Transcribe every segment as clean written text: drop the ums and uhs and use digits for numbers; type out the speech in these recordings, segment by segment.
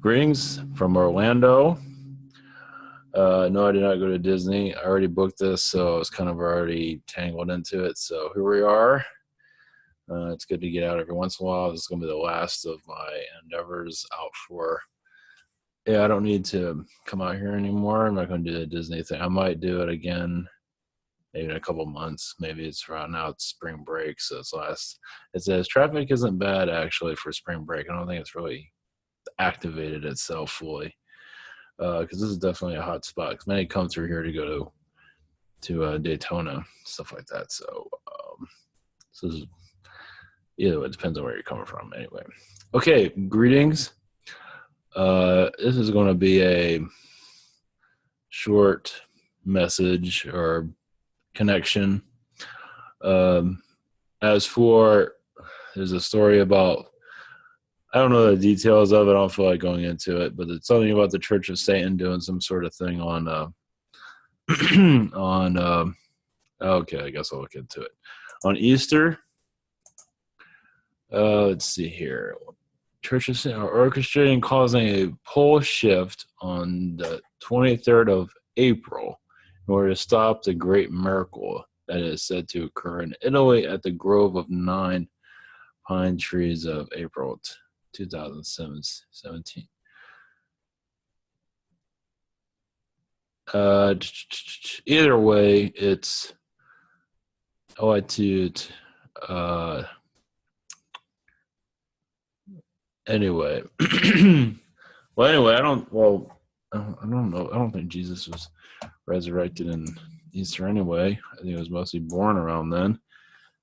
Greetings from Orlando. No, I did not go to Disney. I already booked this, so I was kind of already tangled into it. So here we are. It's good to get out every once in a while. This is going to be the last of my endeavors out for. Yeah, I don't need to come out here anymore. I'm not going to do the Disney thing. I might do it again, maybe in a couple months. Maybe it's right now. It's spring break, so it's last. It says traffic isn't bad actually for spring break. I don't think it's really activated itself fully. Because this is definitely a hot spot. Because many come through here to go to Daytona, stuff like that. So this is either way, it depends on where you're coming from. Anyway, okay. Greetings. This is going to be a short message or connection. As for, there's a story about. I don't know the details of it. I don't feel like going into it, but it's something about the Church of Satan doing some sort of thing on okay, I guess I'll look into it. On Easter, let's see here. Church of Satan are orchestrating causing a pole shift on the 23rd of April in order to stop the great miracle that is said to occur in Italy at the Grove of 9 Pine Trees of April 2017. Either way, it's anyway. Well, anyway, I don't know. I don't think Jesus was resurrected in Easter anyway. I think he was mostly born around then.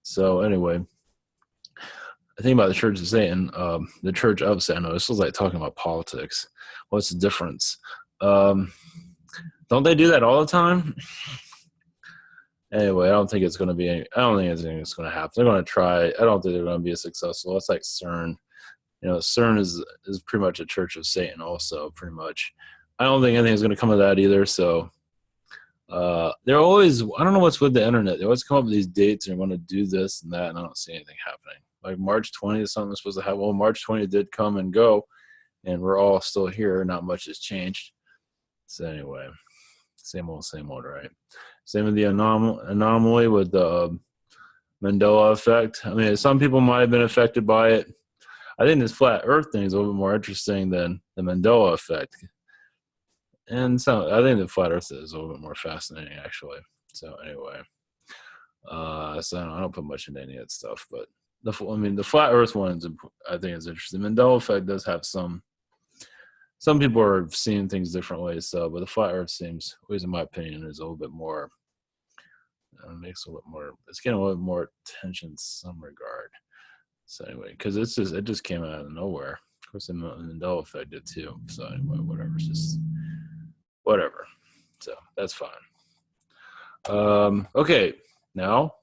So anyway, I think about the Church of Satan, the Church of Satan. This was like talking about politics. What's the difference? Don't they do that all the time? Anyway, I don't think it's going to be. I don't think anything is going to happen. They're going to try. I don't think they're going to be successful. It's like CERN. You know, CERN is pretty much a Church of Satan, also pretty much. I don't think anything is going to come of that either. So they're always. I don't know what's with the internet. They always come up with these dates and want to do this and that, and I don't see anything happening. Like March 20th, something was supposed to happen. Well, March 20th did come and go, and we're all still here. Not much has changed. So anyway, same old, right? Same with the anomaly with the Mandela effect. I mean, some people might have been affected by it. I think this flat Earth thing is a little bit more interesting than the Mandela effect. And so I think the flat Earth is a little bit more fascinating, actually. So anyway, so I don't put much into any of that stuff, but the flat Earth one I think is interesting. The Mandela effect does have some people are seeing things different ways. So, but the flat Earth seems, at least in my opinion, is a little bit more. Makes a little more. It's getting a little more attention in some regard. So anyway, because it just came out of nowhere. Of course, the Mandela effect did too. So anyway, whatever. It's just whatever. So that's fine. Okay, now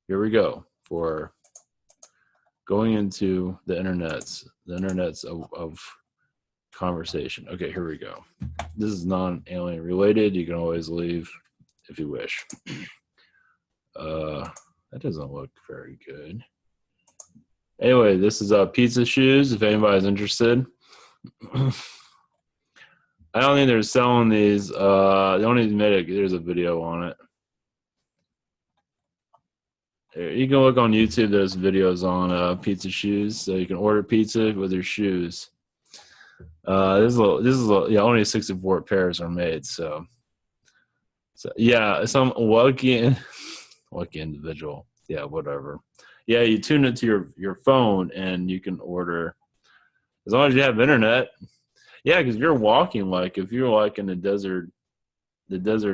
here we go for going into the internets of conversation. Okay, here we go. This is non-alien related. You can always leave if you wish. That doesn't look very good. Anyway, this is Pizza Shoes, if anybody's interested. I don't think they're selling these. They only admit there's a video on it. You can look on YouTube. There's videos on pizza shoes, so you can order pizza with your shoes. This is only 64 pairs are made. So yeah, some lucky individual. Yeah, whatever. Yeah, you tune it to your phone and you can order as long as you have internet. Yeah, because you're walking, like if you're like in the desert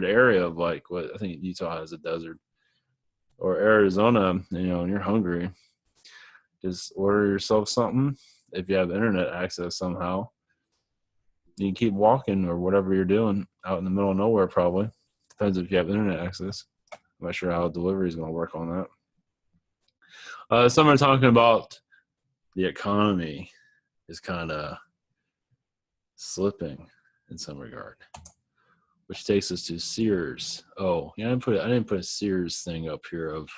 area of like what I think Utah has a desert, or Arizona, and you're hungry, just order yourself something. If you have internet access somehow, you can keep walking or whatever you're doing out in the middle of nowhere. Probably depends if you have internet access. I'm not sure how delivery is going to work on that. Some are talking about the economy is kind of slipping in some regard, which takes us to Sears. Oh, yeah, I didn't put a Sears thing up here. Of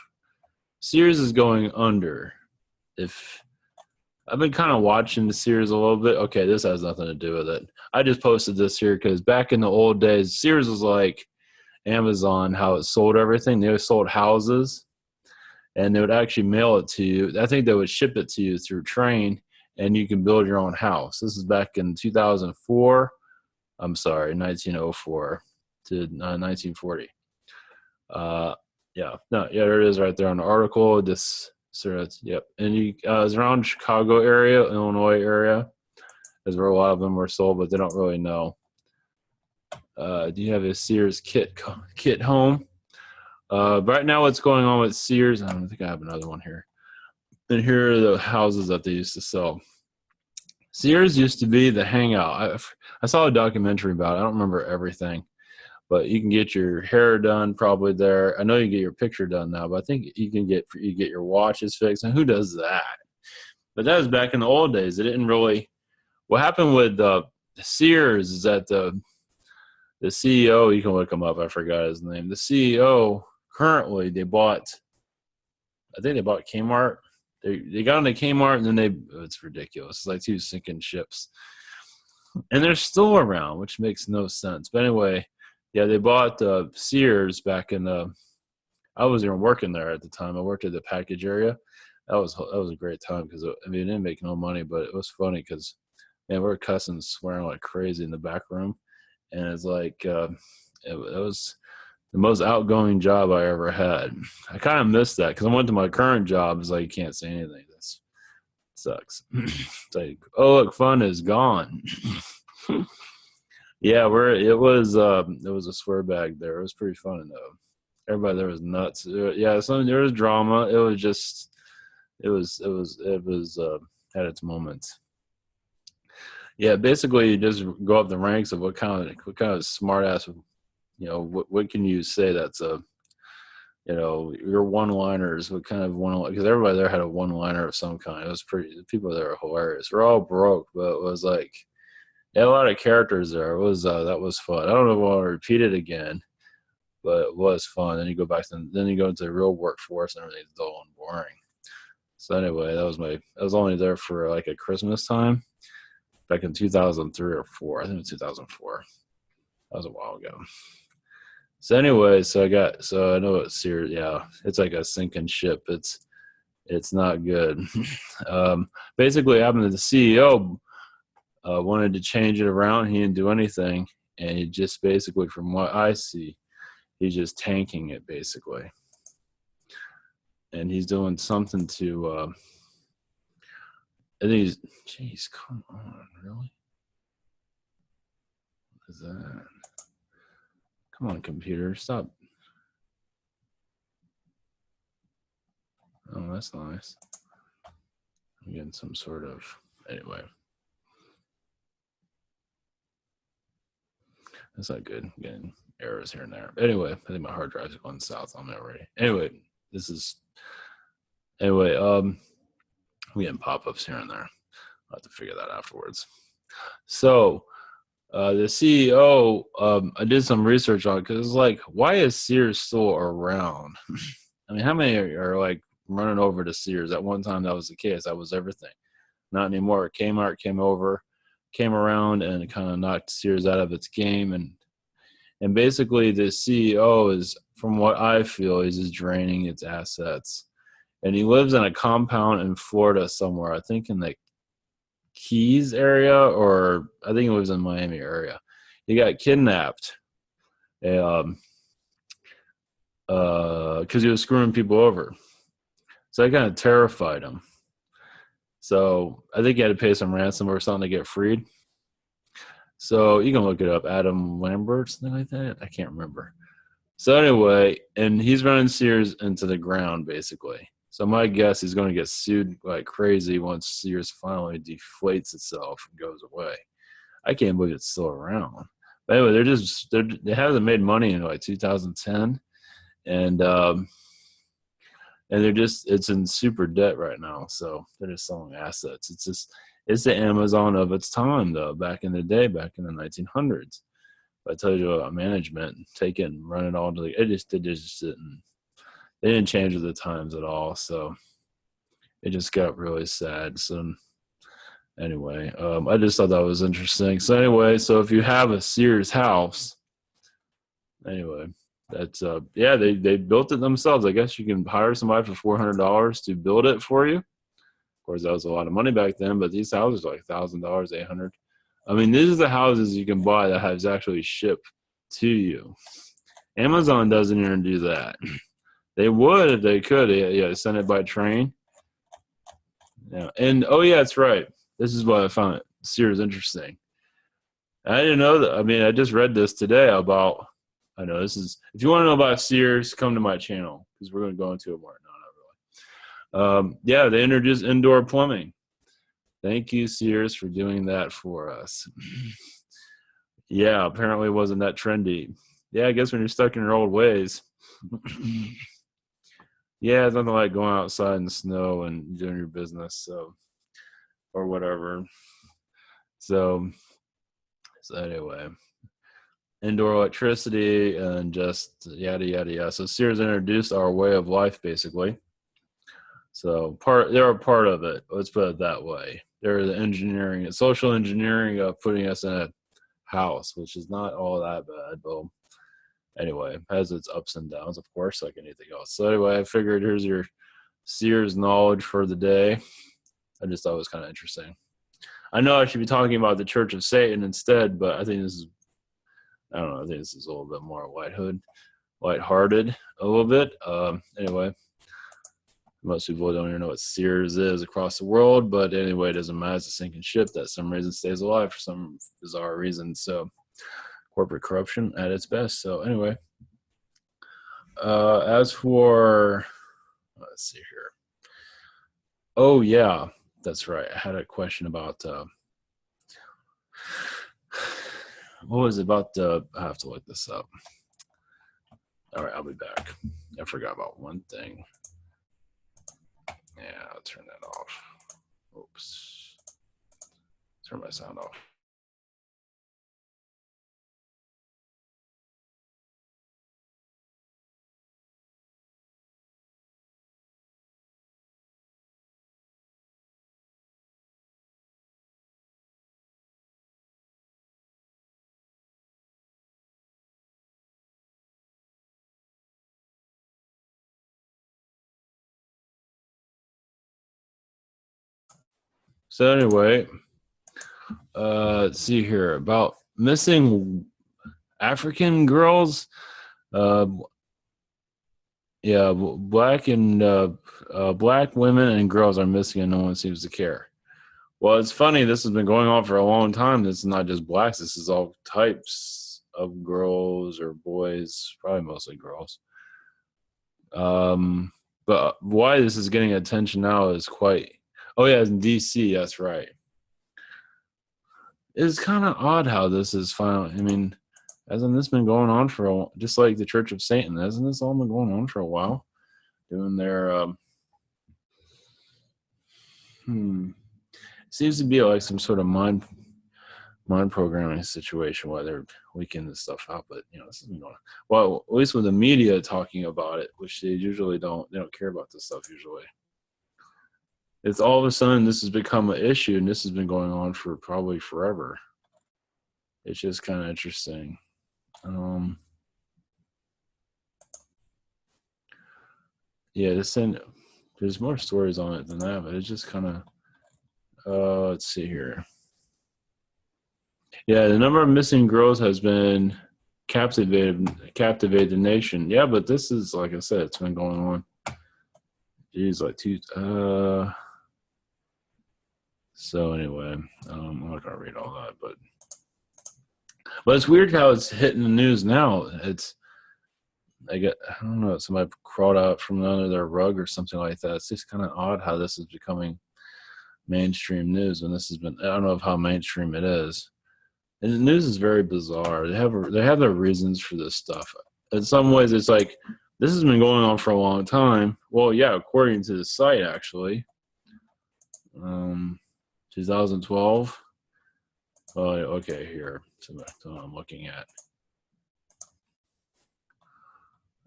Sears is going under. If I've been kind of watching the Sears a little bit. Okay, this has nothing to do with it. I just posted this here because back in the old days, Sears was like Amazon, how it sold everything. They sold houses, and they would actually mail it to you. I think they would ship it to you through train, and you can build your own house. This is back in 2004. I'm sorry, 1904 to 1940. Uh, yeah, no, yeah, there it is right there on the article. This sort of, yep, and it's around Chicago area, Illinois area, is where a lot of them were sold, but they don't really know. Do you have a Sears kit home? Right now, what's going on with Sears? I don't think I have another one here. And here are the houses that they used to sell. Sears used to be the hangout. I saw a documentary about it. I don't remember everything, but you can get your hair done probably there. I know you get your picture done now, but I think you get your watches fixed. And who does that? But that was back in the old days. It didn't really. What happened with Sears is that the CEO, you can look him up. I forgot his name. The CEO currently I think they bought Kmart. They got into Kmart and then it's ridiculous. It's like two sinking ships. And they're still around, which makes no sense. But anyway, yeah, they bought Sears back in I was even working there at the time. I worked at the package area. That was a great time because I mean, it didn't make no money, but it was funny because we were cussing, swearing like crazy in the back room, and it's like it was the most outgoing job I ever had. I kind of missed that because I went to my current job. It's like you can't say anything. That sucks. It's like, oh look, fun is gone. Yeah, it was a swear bag there. It was pretty fun though. Everybody there was nuts. Yeah, there was drama. It was just it was had its moments. Yeah, basically you just go up the ranks of what kind of smart ass, what can you say that's your one-liners, what kind of one, because everybody there had a one-liner of some kind. It was pretty, the people there are hilarious. We're all broke, but it was like, yeah, a lot of characters there. It was, that was fun. I don't know if I want to repeat it again, but it was fun. Then you go back to, then you go into the real workforce and everything's dull and boring. So anyway, I was only there for like a Christmas time back in 2003 or 4. I think it was 2004. That was a while ago. So anyway, so I know it's Sears. Yeah, it's like a sinking ship. It's not good. Basically, happened to the CEO wanted to change it around. He didn't do anything, and he just basically, from what I see, he's just tanking it basically, and he's doing something to. I think he's. Jeez, come on, really? What is that? Come on, computer, stop. Oh, that's nice. I'm getting some sort of, anyway. That's not good. I'm getting errors here and there. Anyway, I think my hard drive's going south on that already. Anyway, I'm getting pop-ups here and there. I'll have to figure that afterwards. So the CEO, I did some research on it because it's like, why is Sears still around? I mean, how many are like running over to Sears? At one time, that was the case. That was everything. Not anymore. Kmart came around, and it kind of knocked Sears out of its game. And basically, the CEO is, from what I feel, he's just draining its assets. And he lives in a compound in Florida somewhere. I think in the Keys area, or I think he lives in Miami area. He got kidnapped because he was screwing people over. So that kind of terrified him. So I think he had to pay some ransom or something to get freed. So you can look it up, Adam Lambert, something like that. I can't remember. So anyway, and he's running Sears into the ground, basically. So my guess is going to get sued like crazy once Sears finally deflates itself and goes away. I can't believe it's still around. But anyway, they haven't made money in like 2010, and it's in super debt right now. So they're just selling assets. It's the Amazon of its time though. Back in the day, back in the 1900s. I tell you about management, take it and run it all to they just didn't. They didn't change with the times at all, so it just got really sad. So Anyway, I just thought that was interesting. So anyway, so if you have a Sears house, anyway, that's yeah, they built it themselves. I guess you can hire somebody for $400 to build it for you. Of course, that was a lot of money back then, but these houses are like $1,000, 800. I mean, these are the houses you can buy that has actually shipped to you. Amazon doesn't even do that. They would if they could. Yeah, send it by train. Yeah, and oh yeah, that's right. This is what I found Sears interesting. I didn't know that. I mean, I just read this today about. I know this is. If you want to know about Sears, come to my channel because we're going to go into it more. No, not really. Yeah, they introduced indoor plumbing. Thank you, Sears, for doing that for us. Yeah, apparently it wasn't that trendy. Yeah, I guess when you're stuck in your old ways. Yeah, it's nothing like going outside in the snow and doing your business, so or whatever. So, so anyway, indoor electricity and just yada yada yada. So Sears introduced our way of life, basically. So they're a part of it. Let's put it that way. They're the engineering, social engineering of putting us in a house, which is not all that bad, but anyway, has its ups and downs, of course, like anything else. So anyway, I figured here's your Sears knowledge for the day. I just thought it was kind of interesting. I know I should be talking about the Church of Satan instead, but I think this is, I don't know, I think this is a little bit more lighthearted a little bit. Anyway, most people don't even know what Sears is across the world, but anyway, it doesn't matter. It's a sinking ship that some reason stays alive for some bizarre reason. So corporate corruption at its best. So anyway, as for, let's see here. Oh yeah, that's right. I had a question about what was it about I have to look this up. All right, I'll be back. I forgot about one thing. Yeah, I'll turn that off. Oops. Turn my sound off. So anyway, let's see here about missing African girls. Uh, yeah, black and black women and girls are missing, and no one seems to care. Well, it's funny. This has been going on for a long time. This is not just blacks. This is all types of girls or boys, probably mostly girls. But why this is getting attention now is quite. Oh yeah, in DC. That's right. It's kind of odd how this is finally. I mean, hasn't this been going on for just like the Church of Satan? Hasn't this all been going on for a while? Doing their seems to be like some sort of mind programming situation where they're leaking this stuff out. But you know, this is going on. Well, at least with the media talking about it, which they usually don't. They don't care about this stuff usually. It's all of a sudden this has become an issue, and this has been going on for probably forever. It's just kind of interesting. Yeah, there's more stories on it than that, but it's just kind of. Let's see here. Yeah, the number of missing girls has been captivated the nation. Yeah, but this is like I said, it's been going on. Geez, like two. So anyway, I'm not gonna read all that, but it's weird how it's hitting the news now. I don't know, somebody crawled out from under their rug or something like that. It's just kind of odd how this is becoming mainstream news, and this has been. I don't know how mainstream it is. And the news is very bizarre. They have their reasons for this stuff. In some ways, it's like this has been going on for a long time. Well, yeah, according to the site, actually, 2012. Oh, okay, here. So that's what I'm looking at.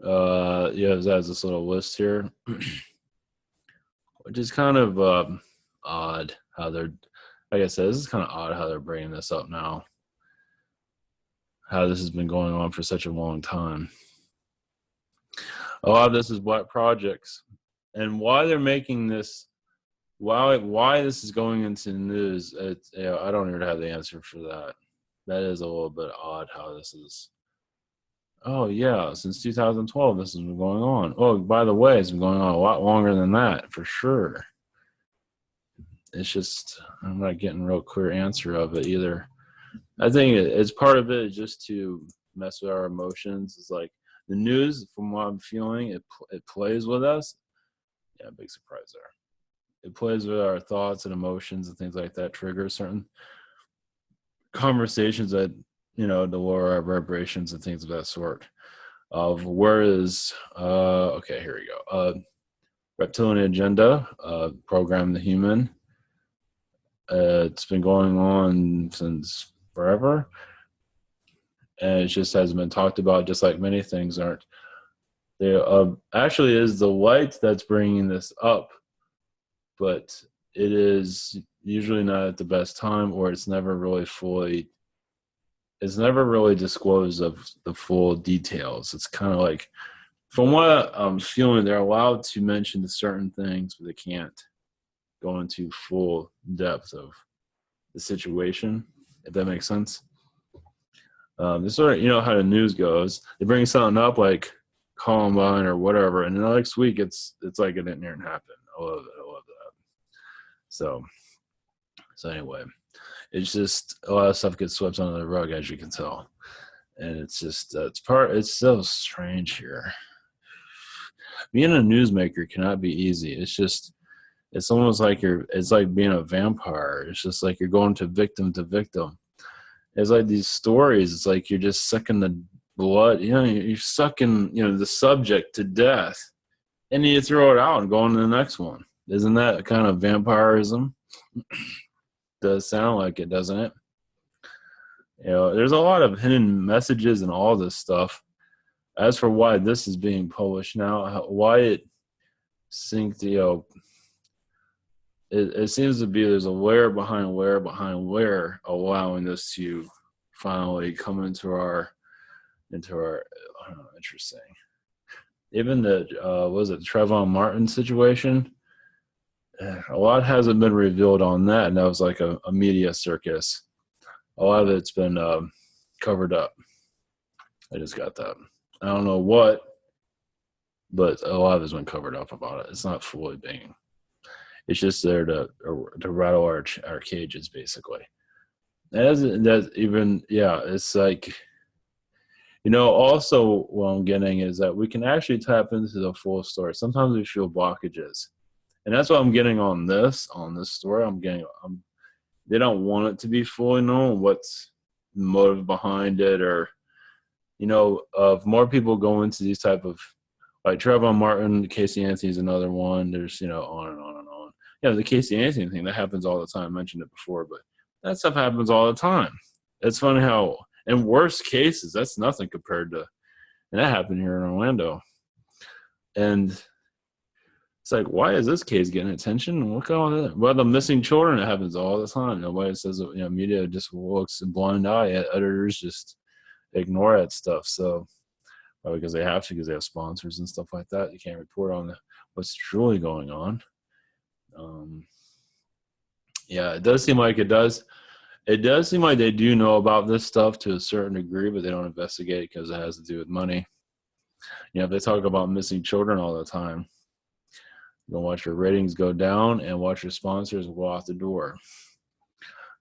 Yeah, it has this little list here, which is kind of odd how they're like I said, this is kind of odd how they're bringing this up now. How this has been going on for such a long time. A lot of this is wet projects, and why they're making this, why this is going into the news. I don't even have the answer for that. That is a little bit odd how this is. Oh yeah, since 2012, this has been going on. Oh, by the way, it's been going on a lot longer than that for sure. It's just I'm not getting a real clear answer of it either. I think it's part of it just to mess with our emotions. It's like the news, from what I'm feeling, it plays with us. Yeah, big surprise there. It plays with our thoughts and emotions and things like that. Triggers certain conversations that to lower our vibrations and things of that sort. Of whereas, okay, here we go. Reptilian agenda, program the human. It's been going on since forever, and it just hasn't been talked about. Just like many things aren't. There actually is the light that's bringing this up, but it is usually not at the best time, or it's never really disclosed of the full details. It's kind of like, from what I'm feeling, they're allowed to mention certain things, but they can't go into full depth of the situation, if that makes sense. This sort of, how the news goes. They bring something up like Columbine or whatever, and the next week it's like it didn't even happen. I love it. I love that. So anyway, it's just a lot of stuff gets swept under the rug, as you can tell, and it's just it's so strange here. Being a newsmaker cannot be easy. It's almost like it's like being a vampire. It's just like you're going to victim to victim. It's like these stories. It's like you're just sucking the blood. You're sucking, the subject to death, and you throw it out and go on to the next one. Isn't that kind of vampirism? Does sound like it, doesn't it? There's a lot of hidden messages and all this stuff. As for why this is being published now, why it synced, it seems to be there's a layer behind layer behind layer allowing this to finally come into our I don't know, interesting. Even the was it Trayvon Martin situation? A lot hasn't been revealed on that, and that was like a media circus. A lot of it's been covered up. I just got that. I don't know what, but a lot of it's been covered up about it. It's not fully being. It's just there to rattle our cages, basically. That's even, yeah, it's like, also what I'm getting is that we can actually tap into the full story. Sometimes we feel blockages. And that's what I'm getting on this story. They don't want it to be fully known what's the motive behind it, or, of more people go into these type of, like Trayvon Martin, Casey Anthony's another one. There's, on and on and on. The Casey Anthony thing, that happens all the time. I mentioned it before, but that stuff happens all the time. It's funny how, in worst cases, that's nothing compared to, and that happened here in Orlando. And it's like, why is this case getting attention? Look at all that. Well, the missing children, it happens all the time. Nobody says, media just looks a blind eye at editors, just ignore that stuff. So, because they have to, because they have sponsors and stuff like that. You can't report on what's truly going on. Yeah, it does seem like it does. It does seem like they do know about this stuff to a certain degree, but they don't investigate because it has to do with money. They talk about missing children all the time. You're going to watch your ratings go down and watch your sponsors go out the door.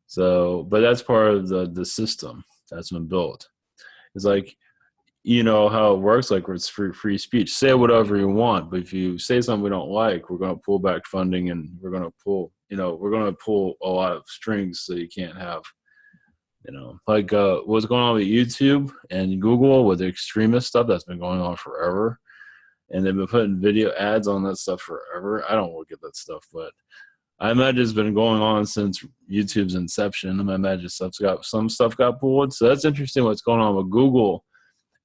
So, but that's part of the system that's been built. It's like, how it works, like it's free speech. Say whatever you want, but if you say something we don't like, we're going to pull back funding, and we're going to pull a lot of strings, so you can't have, like what's going on with YouTube and Google with the extremist stuff that's been going on forever. And they've been putting video ads on that stuff forever. I don't look at that stuff, but I imagine it's been going on since YouTube's inception. I imagine some stuff got pulled. So that's interesting what's going on with Google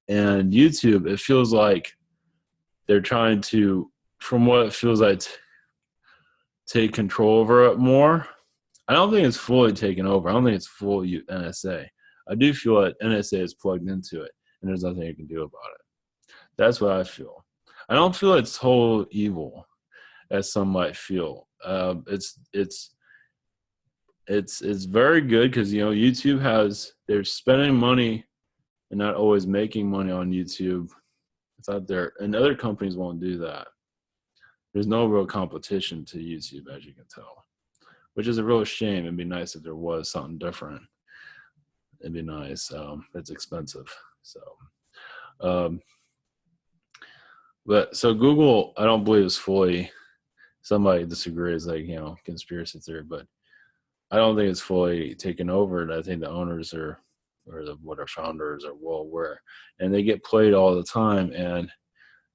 and YouTube. It feels like they're trying to, from what it feels like, take control over it more. I don't think it's fully taken over. I don't think it's full NSA. I do feel that NSA is plugged into it, and there's nothing you can do about it. That's what I feel. I don't feel it's total evil, as some might feel. It's very good because YouTube they're spending money and not always making money on YouTube. It's out there, and other companies won't do that. There's no real competition to YouTube, as you can tell, which is a real shame. It'd be nice if there was something different. It'd be nice. It's expensive, so. But so Google, I don't believe is fully. Somebody disagrees, like conspiracy theory, but I don't think it's fully taken over. And I think the owners or the founders are well aware, and they get played all the time. And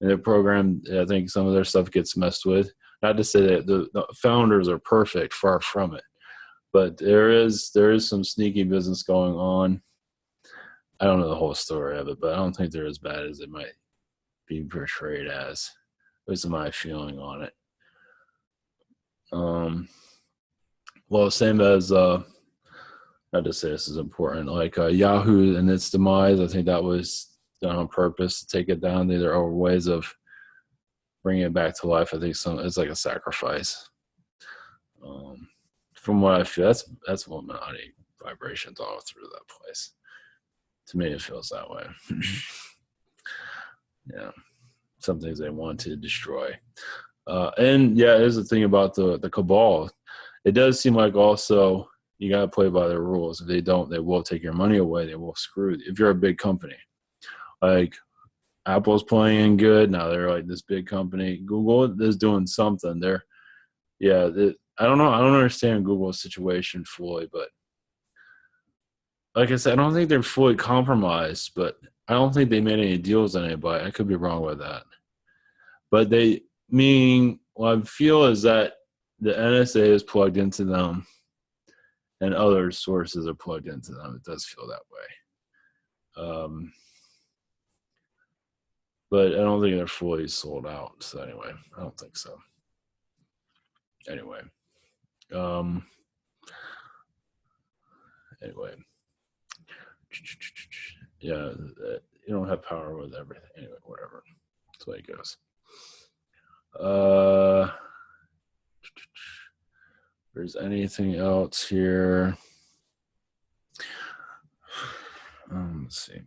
in their program, I think some of their stuff gets messed with. Not to say that the founders are perfect, far from it, but there is some sneaky business going on. I don't know the whole story of it, but I don't think they're as bad as it might be portrayed as. This is my feeling on it. Well, same as not to say this is important, like Yahoo and its demise. I think that was done on purpose to take it down. There are ways of bringing it back to life. I think it's like a sacrifice. From what I feel, that's Illuminati vibrations all through that place. To me, it feels that way. Yeah, some things they want to destroy. And yeah, there's the thing about the cabal. It does seem like also you got to play by their rules. If they don't, they will take your money away. They will screw you. If you're a big company, like Apple's playing good now, they're like this big company. Google is doing something. I don't know. I don't understand Google's situation fully, but like I said, I don't think they're fully compromised. But I don't think they made any deals with anybody. I could be wrong with that. But what I feel is that the NSA is plugged into them and other sources are plugged into them. It does feel that way. But I don't think they're fully sold out. So anyway, I don't think so. Anyway. Yeah, you don't have power with everything. Anyway, whatever. That's the way it goes. There's anything else here? Let's see.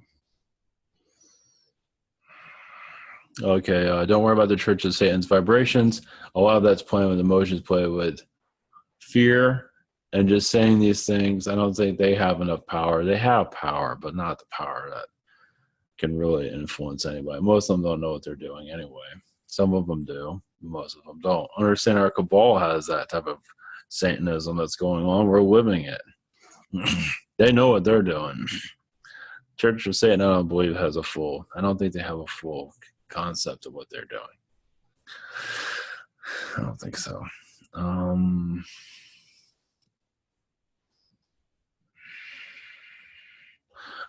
Okay, don't worry about the Church of Satan's vibrations. A lot of that's playing with emotions, playing with fear, and just saying these things. I don't think they have enough power. They have power, but not the power that can really influence anybody. Most of them don't know what they're doing anyway. Some of them do. Most of them don't. Understand our cabal has that type of Satanism that's going on. We're living it. They know what they're doing. Church of Satan, I don't believe I don't think they have a full concept of what they're doing. I don't think so. I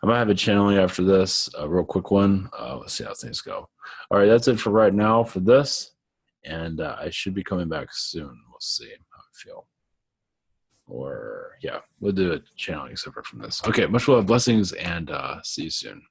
might have a channeling after this, a real quick one. Let's see how things go. All right, that's it for right now for this. And I should be coming back soon. We'll see how I feel. Or, yeah, we'll do a channeling separate from this. Okay, much love, blessings, and see you soon.